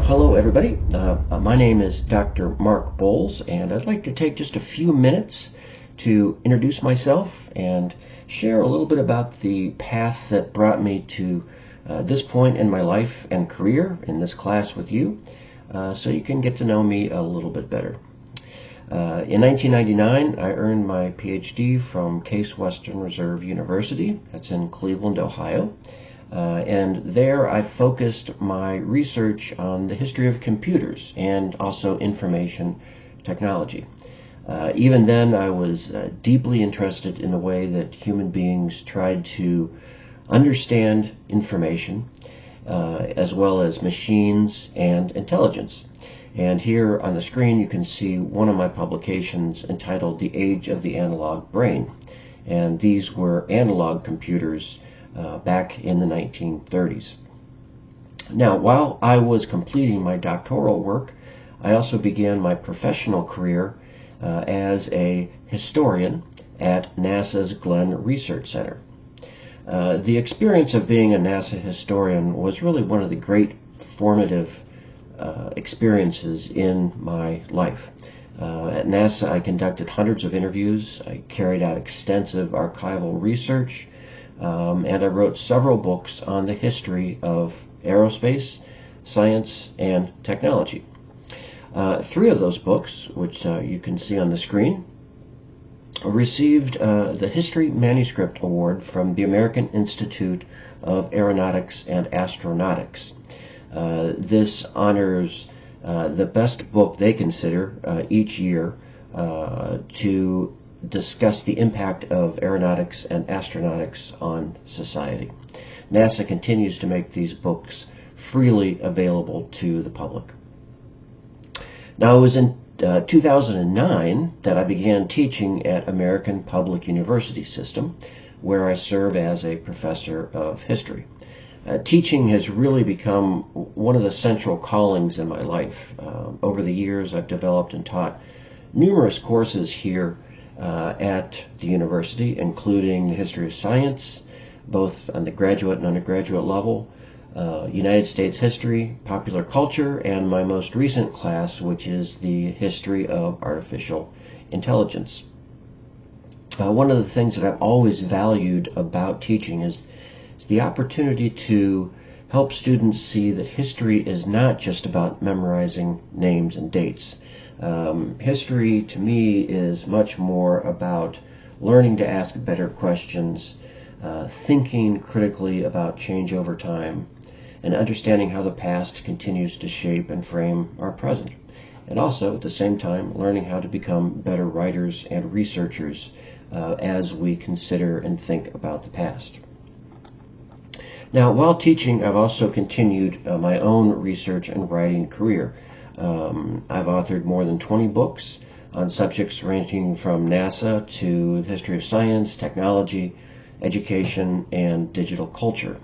Hello everybody, my name is Dr. Mark Bowles, and I'd like to take just a few minutes to introduce myself and share a little bit about the path that brought me to this point in my life and career in this class with you, so you can get to know me a little bit better. In 1999, I earned my PhD from Case Western Reserve University. That's in Cleveland, Ohio. And there I focused my research on the history of computers and also information technology. Even then, I was deeply interested in the way that human beings tried to understand information, as well as machines and intelligence. And here on the screen you can see one of my publications entitled The Age of the Analog Brain. And these were analog computers back in the 1930s. Now, while I was completing my doctoral work, I also began my professional career as a historian at NASA's Glenn Research Center. The experience of being a NASA historian was really one of the great formative experiences in my life. At NASA, I conducted hundreds of interviews, I carried out extensive archival research, and I wrote several books on the history of aerospace, science, and technology. Three of those books, which you can see on the screen, received the History Manuscript Award from the American Institute of Aeronautics and Astronautics. This honors the best book they consider each year to discuss the impact of aeronautics and astronautics on society. NASA continues to make these books freely available to the public. Now, it was in 2009 that I began teaching at American Public University System, where I serve as a professor of history. Teaching has really become one of the central callings in my life. Over the years, I've developed and taught numerous courses here at the university, including the history of science, both on the graduate and undergraduate level, United States history, popular culture, and my most recent class, which is the history of artificial intelligence. One of the things that I've always valued about teaching is the opportunity to help students see that history is not just about memorizing names and dates. History, to me, is much more about learning to ask better questions, thinking critically about change over time, and understanding how the past continues to shape and frame our present. And also, at the same time, learning how to become better writers and researchers as we consider and think about the past. Now, while teaching, I've also continued my own research and writing career. I've authored more than 20 books on subjects ranging from NASA to the history of science, technology, education, and digital culture.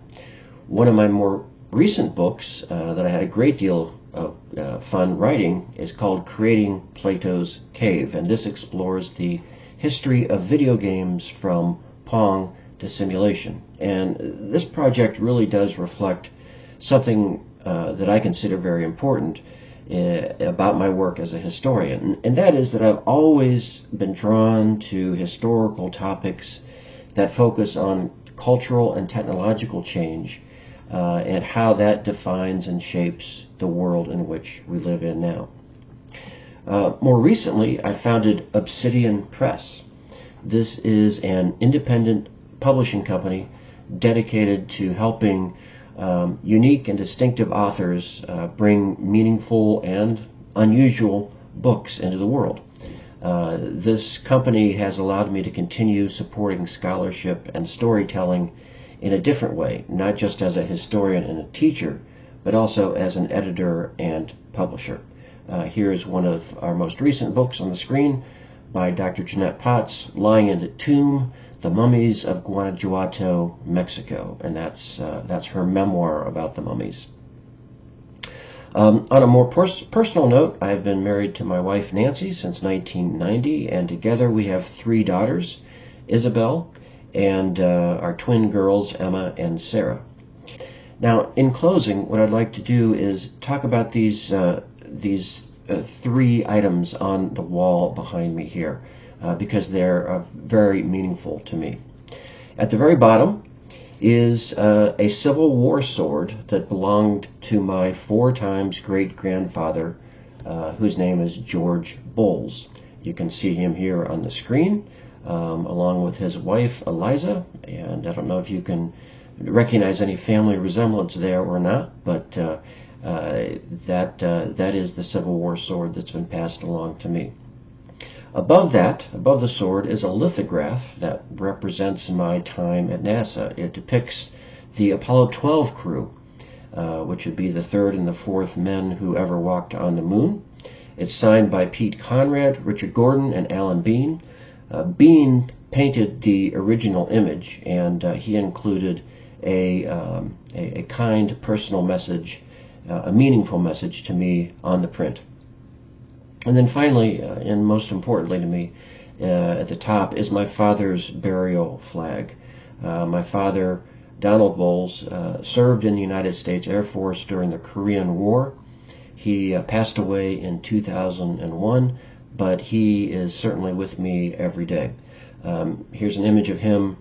One of my more recent books that I had a great deal of fun writing is called Creating Plato's Cave, and this explores the history of video games from Pong to simulation. And this project really does reflect something that I consider very important about my work as a historian, and that is that I've always been drawn to historical topics that focus on cultural and technological change and how that defines and shapes the world in which we live in now. More recently, I founded Obsidian Press. This is an independent publishing company dedicated to helping unique and distinctive authors bring meaningful and unusual books into the world. This company has allowed me to continue supporting scholarship and storytelling in a different way, not just as a historian and a teacher, but also as an editor and publisher. Here is one of our most recent books on the screen by Dr. Jeanette Potts, Lying in the Tomb: The Mummies of Guanajuato, Mexico, and that's her memoir about the mummies. On a more personal note, I've been married to my wife Nancy since 1990, and together we have 3 daughters, Isabel, and our twin girls Emma and Sarah. Now, in closing, what I'd like to do is talk about these three items on the wall behind me here, because they're very meaningful to me. At the very bottom is a Civil War sword that belonged to my 4 times great-grandfather, whose name is George Bowles. You can see him here on the screen, along with his wife Eliza, and I don't know if you can recognize any family resemblance there or not, but that is the Civil War sword that's been passed along to me. Above that, above the sword, is a lithograph that represents my time at NASA. It depicts the Apollo 12 crew, which would be the 3rd and the 4th men who ever walked on the moon. It's signed by Pete Conrad, Richard Gordon, and Alan Bean. Bean painted the original image, and he included a kind personal message, a meaningful message to me on the print. And then finally, and most importantly to me, at the top is my father's burial flag. My father, Donald Bowles, served in the United States Air Force during the Korean War. He passed away in 2001, but he is certainly with me every day. Here's an image of him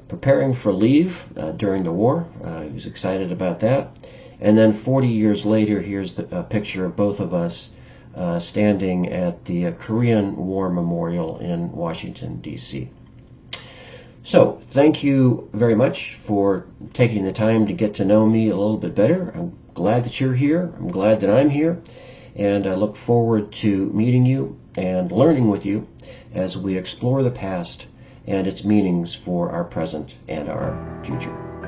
preparing for leave during the war. He was excited about that. And then 40 years later, here's a picture of both of us standing at the Korean War Memorial in Washington, D.C. So, thank you very much for taking the time to get to know me a little bit better. I'm glad that you're here. I'm glad that I'm here. And I look forward to meeting you and learning with you as we explore the past and its meanings for our present and our future.